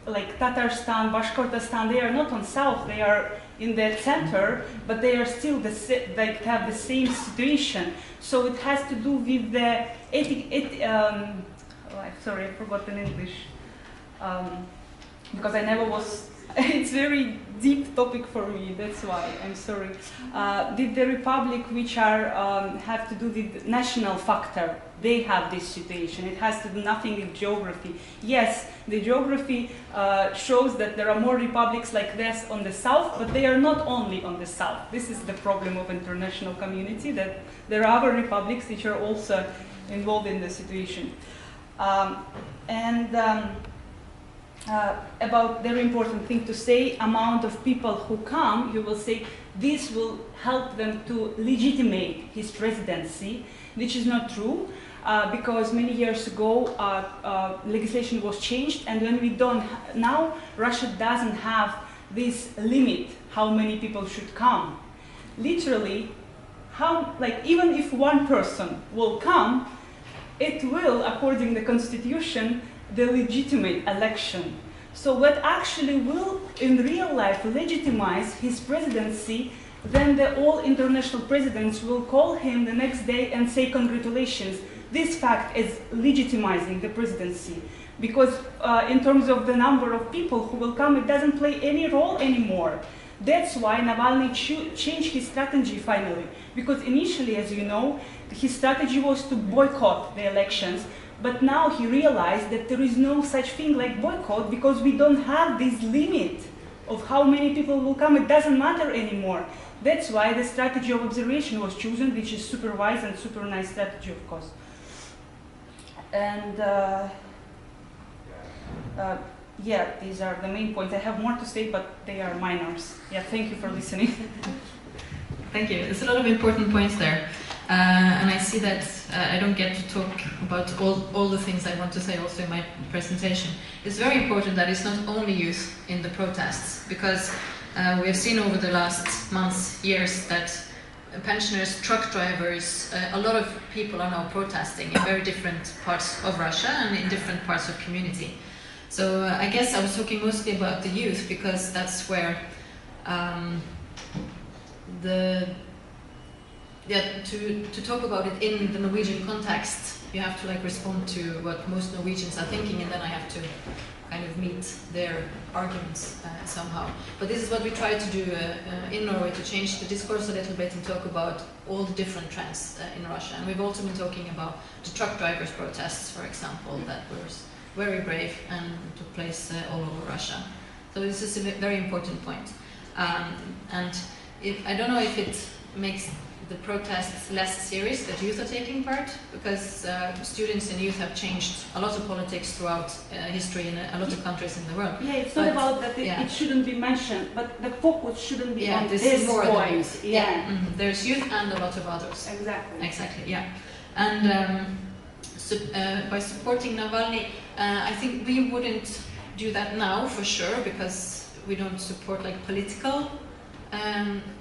like Tatarstan, Bashkortostan, they are not on South, they are in the center, but they are still have the same situation. So it has to do with the sorry, I forgot in English, because I never was. It's very deep topic for me. That's why I'm sorry. With the republic, which are have to do with national factor, they have this situation. It has to do nothing with geography. Yes, the geography shows that there are more republics like this on the south, but they are not only on the south. This is the problem of international community, that there are other republics which are also involved in the situation. About very important thing to say, amount of people who come, you will say this will help them to legitimate his presidency, which is not true. because many years ago legislation was changed, and when we don't now, Russia doesn't have this limit how many people should come. Literally, even if one person will come, it will, according to the constitution, the legitimate election. So what actually will, in real life, legitimize his presidency, then all international presidents will call him the next day and say, congratulations, this fact is legitimizing the presidency. Because in terms of the number of people who will come, it doesn't play any role anymore. That's why Navalny changed his strategy finally. Because initially, as you know, his strategy was to boycott the elections. But now he realized that there is no such thing like boycott because we don't have this limit of how many people will come. It doesn't matter anymore. That's why the strategy of observation was chosen, which is super wise and super nice strategy, of course. And yeah, these are the main points. I have more to say, but they are minors. Yeah, thank you for listening. Thank you. There's a lot of important points there. And I see that I don't get to talk about all the things I want to say also in my presentation. It's very important that it's not only youth in the protests, because we have seen over the last months, years, that pensioners, truck drivers, a lot of people are now protesting in very different parts of Russia and in different parts of community. So I guess I was talking mostly about the youth because that's where to talk about it in the Norwegian context, you have to respond to what most Norwegians are thinking, and then I have to kind of meet their arguments somehow. But this is what we try to do in Norway, to change the discourse a little bit and talk about all the different trends in Russia. And we've also been talking about the truck drivers' protests, for example, that were very brave and took place all over Russia. So this is a very important point. And I don't know if it makes the protests less serious that youth are taking part, because students and youth have changed a lot of politics throughout history in a lot of countries in the world. Yeah, it's not about that it shouldn't be mentioned, but the focus shouldn't be on this this more point. Yeah. Mm-hmm. There's youth and a lot of others. Exactly. Exactly, yeah. And by supporting Navalny, I think we wouldn't do that now for sure, because we don't support political.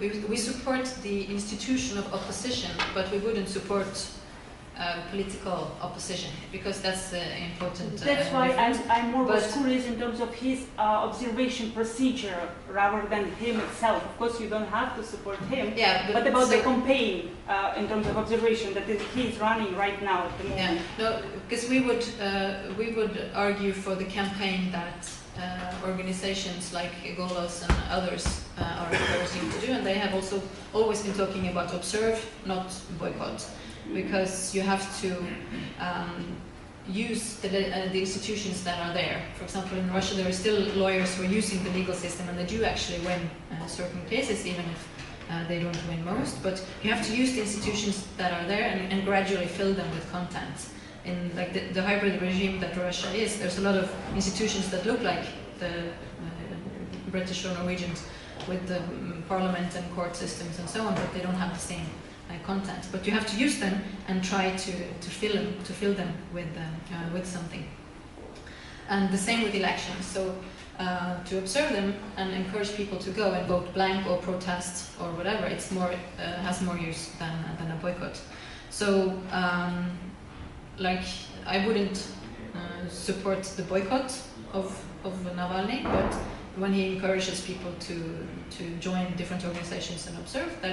We support the institution of opposition, but we wouldn't support political opposition, because that's important. That's why I'm more curious in terms of his observation procedure rather than him itself. Of course, you don't have to support him. Yeah, but about the campaign in terms of observation that he's running right now at the moment. Yeah, no, because we would argue for the campaign that organizations like Golos and others are encouraging to do, and they have also always been talking about observe, not boycott, because you have to use the institutions that are there. For example, in Russia there are still lawyers who are using the legal system, and they do actually win certain cases, even if they don't win most, but you have to use the institutions that are there and gradually fill them with content. In the hybrid regime that Russia is, there's a lot of institutions that look like the British or Norwegians, with the parliament and court systems and so on, but they don't have the same content. But you have to use them and try to fill them with something. And the same with elections. So to observe them and encourage people to go and vote blank or protest or whatever, it's more has more use than a boycott. So. I wouldn't support the boycott of Navalny, but when he encourages people to join different organizations and observe, that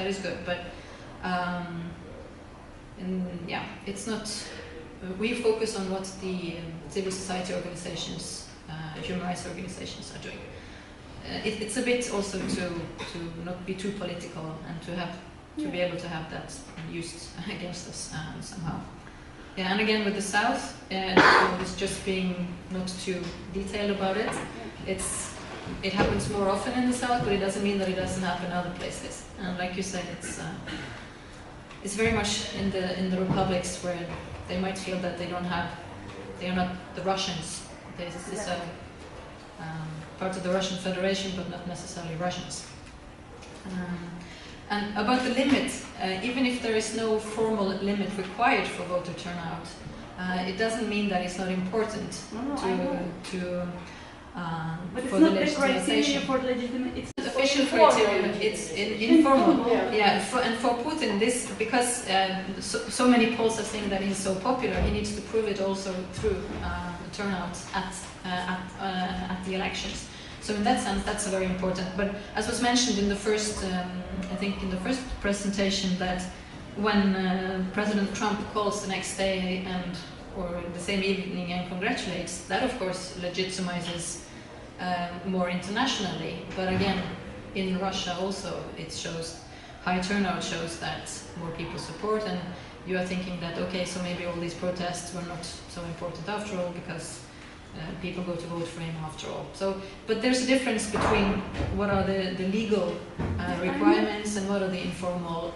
is good. But it's not. We focus on what the civil society organizations, human rights organizations are doing. It's a bit also to not be too political and to be able to have that used against us somehow. Yeah, and again with the South, it's just being not too detailed about it. It happens more often in the South, but it doesn't mean that it doesn't happen in other places. And like you said, it's very much in the republics where they might feel that they are not the Russians. This is a part of the Russian Federation, but not necessarily Russians. And about the limit, even if there is no formal limit required for voter turnout, it doesn't mean that it's not important but it's for not the the criteria legitimization. for legitimate. It's Official criteria, it's informal. Yeah, and for Putin, this, because so many polls are saying that he's so popular, he needs to prove it also through the turnout at the elections. So in that sense, that's very important. But as was mentioned in the first, I think in the first presentation, that when President Trump calls the next day or the same evening and congratulates, that of course legitimizes more internationally. But again, in Russia also, it shows, high turnout shows that more people support, and you are thinking that, okay, so maybe all these protests were not so important after all, because people go to vote for him after all. So, but there's a difference between what are the legal requirements and what are the informal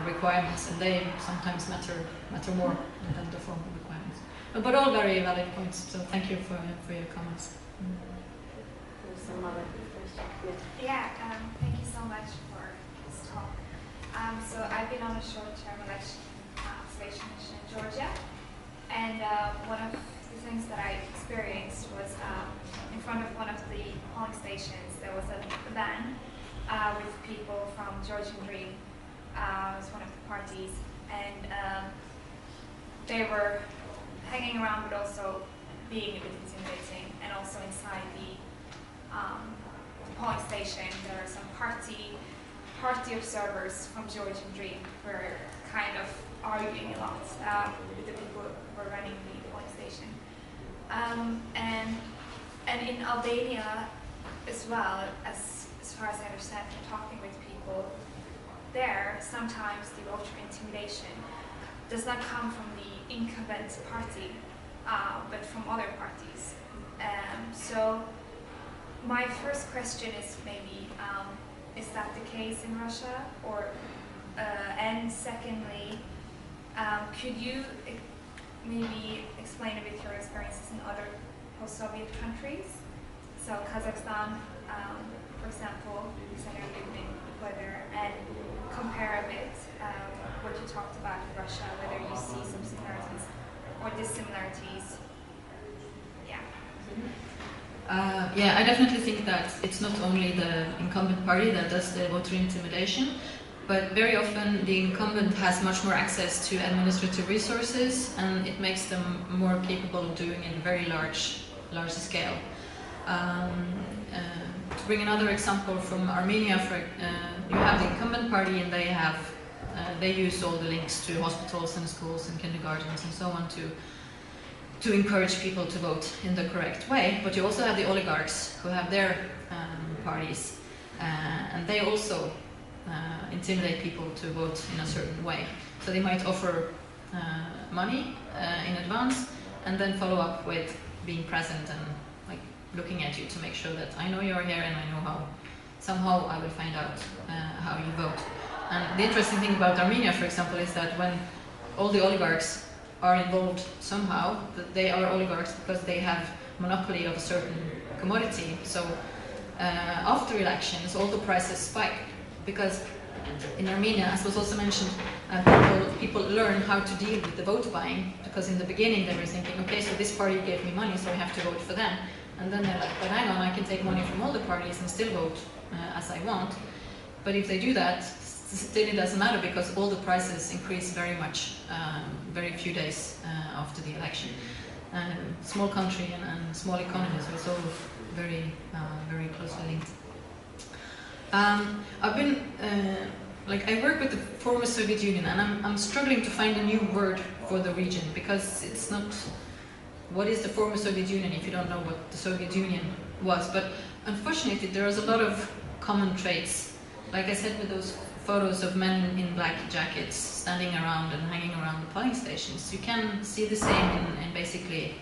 requirements, and they sometimes matter more than the formal requirements. But all very valid points, so thank you for your comments. Yeah, thank you so much for this talk. So I've been on a short-term election observation mission in Georgia, and one of the things that I experienced was in front of one of the polling stations, there was a van with people from Georgian Dream, it was one of the parties, and they were hanging around but also being a bit intimidating, and also inside the polling station there are some party observers from Georgian Dream who were kind of arguing a lot with the people who were running the polling station. And in Albania as well, as far as I understand from talking with people there, sometimes the voter intimidation does not come from the incumbent party, but from other parties. So my first question is maybe, is that the case in Russia? Or, and secondly, could you maybe explain a bit your experiences in other post-Soviet countries? So Kazakhstan, for example, Senator Livnin, whether, and compare a bit what you talked about in Russia, whether you see some similarities or dissimilarities. Yeah. Yeah, I definitely think that it's not only the incumbent party that does the voter intimidation, but very often the incumbent has much more access to administrative resources, and it makes them more capable of doing it at a very large scale. To bring another example from Armenia, you have the incumbent party, and they use all the links to hospitals and schools and kindergartens and so on to encourage people to vote in the correct way. But you also have the oligarchs who have their parties, and they also intimidate people to vote in a certain way. So they might offer money in advance and then follow up with being present and like looking at you to make sure that I know you're here and I know how, somehow I will find out how you vote. And the interesting thing about Armenia, for example, is that when all the oligarchs are involved somehow, that they are oligarchs because they have monopoly of a certain commodity. So after elections, all the prices spike, because in Armenia, as was also mentioned, people learn how to deal with the vote buying, because in the beginning they were thinking, okay, so this party gave me money, so I have to vote for them. And then they're like, but hang on, I can take money from all the parties and still vote as I want. But if they do that, still it doesn't matter, because all the prices increase very much, very few days after the election. Small country and small economies, so it's all very, very closely linked. I've been, I work with the former Soviet Union, and I'm struggling to find a new word for the region, because it's not, what is the former Soviet Union if you don't know what the Soviet Union was? But unfortunately, there is a lot of common traits. Like I said, with those photos of men in black jackets standing around and hanging around the polling stations, you can see the same in basically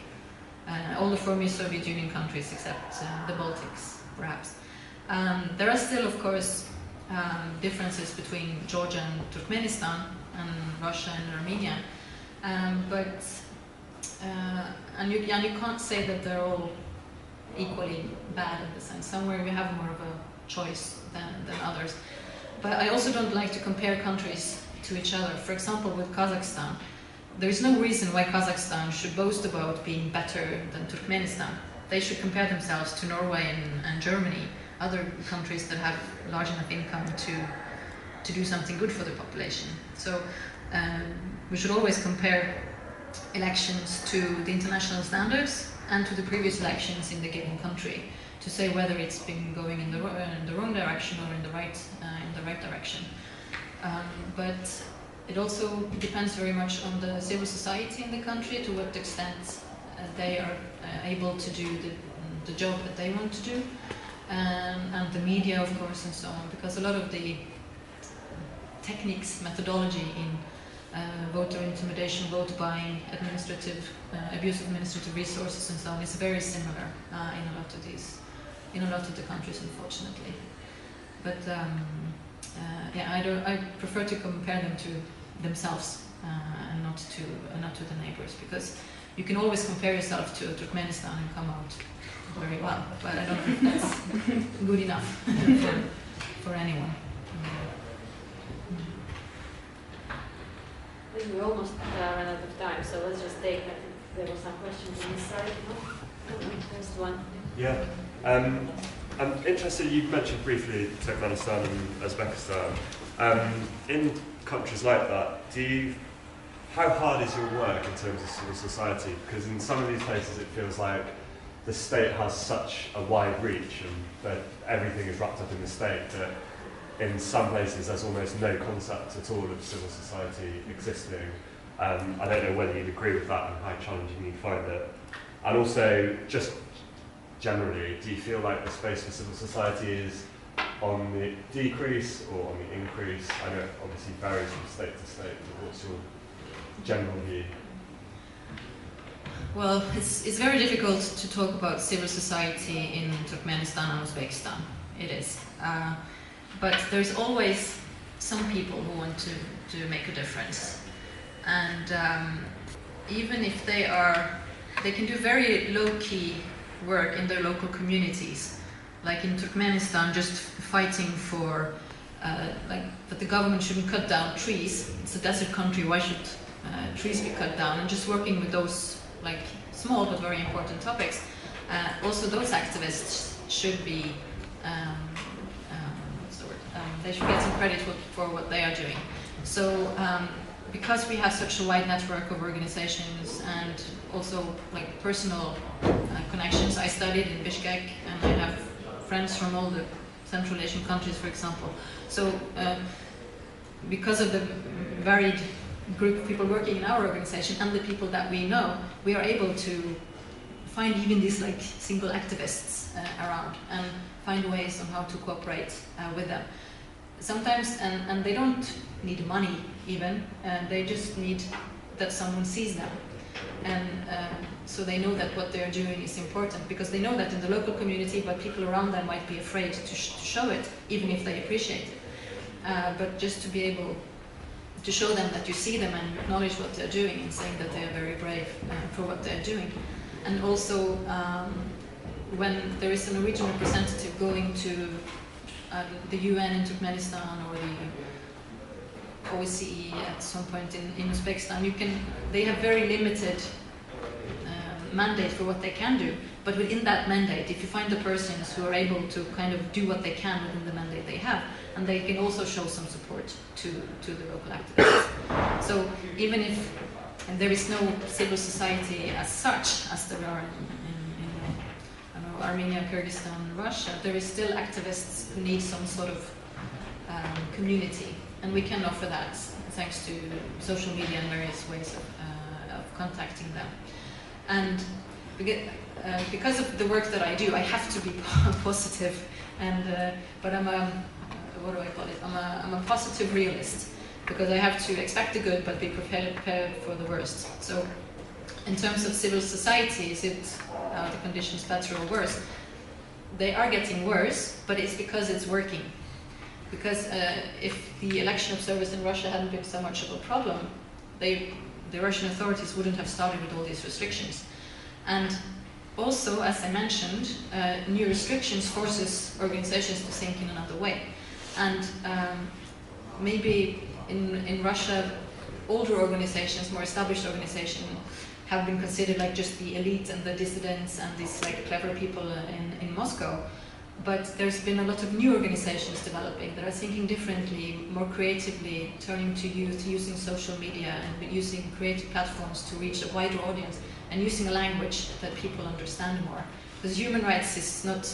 all the former Soviet Union countries except the Baltics, perhaps. There are still, of course, differences between Georgia and Turkmenistan and Russia and Armenia, and you can't say that they're all equally bad in the sense. Somewhere you have more of a choice than others. But I also don't like to compare countries to each other. For example, with Kazakhstan, there is no reason why Kazakhstan should boast about being better than Turkmenistan. They should compare themselves to Norway and Germany, other countries that have large enough income to do something good for the population. So we should always compare elections to the international standards and to the previous elections in the given country to say whether it's been going in the wrong direction or in the right direction. But it also depends very much on the civil society in the country, to what extent they are able to do the job that they want to do, and the media, of course, and so on, because a lot of the techniques, methodology in voter intimidation, vote buying, administrative abuse of administrative resources, and so on is very similar in a lot of the countries, unfortunately. But yeah, I prefer to compare them to themselves and not to the neighbors, because you can always compare yourself to Turkmenistan and come out very well, but I don't think that's good enough for anyone. I think we almost ran out of time, so let's just take, I think there were some questions on this side, no? First one. Yeah. I'm interested, you mentioned briefly Turkmenistan and Uzbekistan. In countries like that, how hard is your work in terms of civil society? Because in some of these places it feels like the state has such a wide reach and that everything is wrapped up in the state that in some places there's almost no concept at all of civil society existing. I don't know whether you'd agree with that and how challenging you find it. And also, just generally, do you feel like the space for civil society is on the decrease or on the increase? I know it obviously varies from state to state, but what's your general view? Well, it's very difficult to talk about civil society in Turkmenistan and Uzbekistan. It is. But there's always some people who want to make a difference. And even if they can do very low-key work in their local communities, like in Turkmenistan, just fighting for that the government shouldn't cut down trees. It's a desert country, why should trees be cut down? And just working with those like small but very important topics. Also, those activists should be they should get some credit for what they are doing. So because we have such a wide network of organizations and also like personal connections, I studied in Bishkek and I have friends from all the Central Asian countries, for example. So because of the varied group of people working in our organization and the people that we know, we are able to find even these like single activists around and find ways on how to cooperate with them. Sometimes, and they don't need money even, they just need that someone sees them. And so they know that what they're doing is important, because they know that in the local community, but people around them might be afraid to show it, even if they appreciate it. But just to be able to show them that you see them and acknowledge what they're doing and saying that they're very brave for what they're doing. And also, when there is a Norwegian representative going to the UN in Turkmenistan or the OSCE at some point in Uzbekistan, they have very limited mandate for what they can do. But within that mandate, if you find the persons who are able to kind of do what they can within the mandate they have, and they can also show some support to the local activists. So even if there is no civil society as such as there are in Armenia, Kyrgyzstan, Russia, there is still activists who need some sort of community, and we can offer that thanks to social media and various ways of contacting them. And because of the work that I do, I have to be positive, and but I'm what do I call it? I'm a positive realist, because I have to expect the good but be prepared for the worst. So in terms of civil society, is it the conditions better or worse? They are getting worse, but it's because it's working. Because if the election observers in Russia hadn't been so much of a problem, the Russian authorities wouldn't have started with all these restrictions. And also, as I mentioned, new restrictions forces organizations to think in another way. And maybe in Russia, older organizations, more established organizations, have been considered like just the elite and the dissidents and these like clever people in Moscow. But there's been a lot of new organizations developing that are thinking differently, more creatively, turning to youth, using social media and using creative platforms to reach a wider audience and using a language that people understand more. Because human rights is not,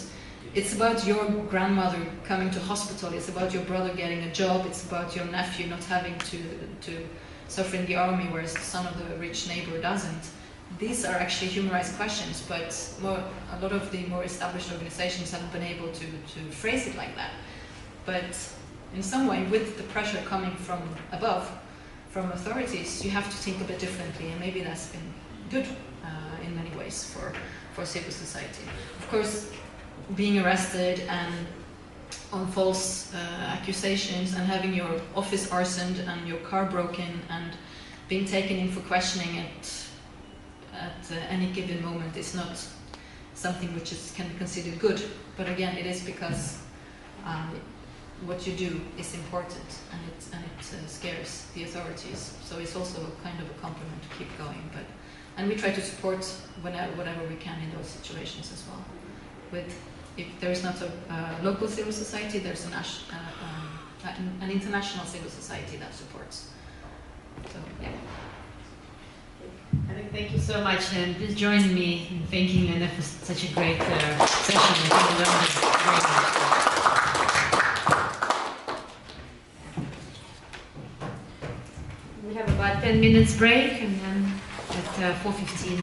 it's about your grandmother coming to hospital, it's about your brother getting a job, it's about your nephew not having to suffer in the army, whereas the son of the rich neighbor doesn't. These are actually human rights questions, but a lot of the more established organizations haven't been able to phrase it like that. But in some way, with the pressure coming from above, from authorities, you have to think a bit differently, and maybe that's been good in many ways for civil society. Of course, being arrested and on false accusations and having your office arsoned and your car broken and being taken in for questioning at any given moment is not something which can be considered good. But again, it is because what you do is important and it scares the authorities. So it's also a kind of a compliment to keep going. And we try to support whatever we can in those situations as well. If there is not a local civil society, there's an international civil society that supports. So, yeah. I think thank you so much, and please join me in thanking Lene for such a great session. I think we learned very much. We have about 10 minutes break, and then at 4:15.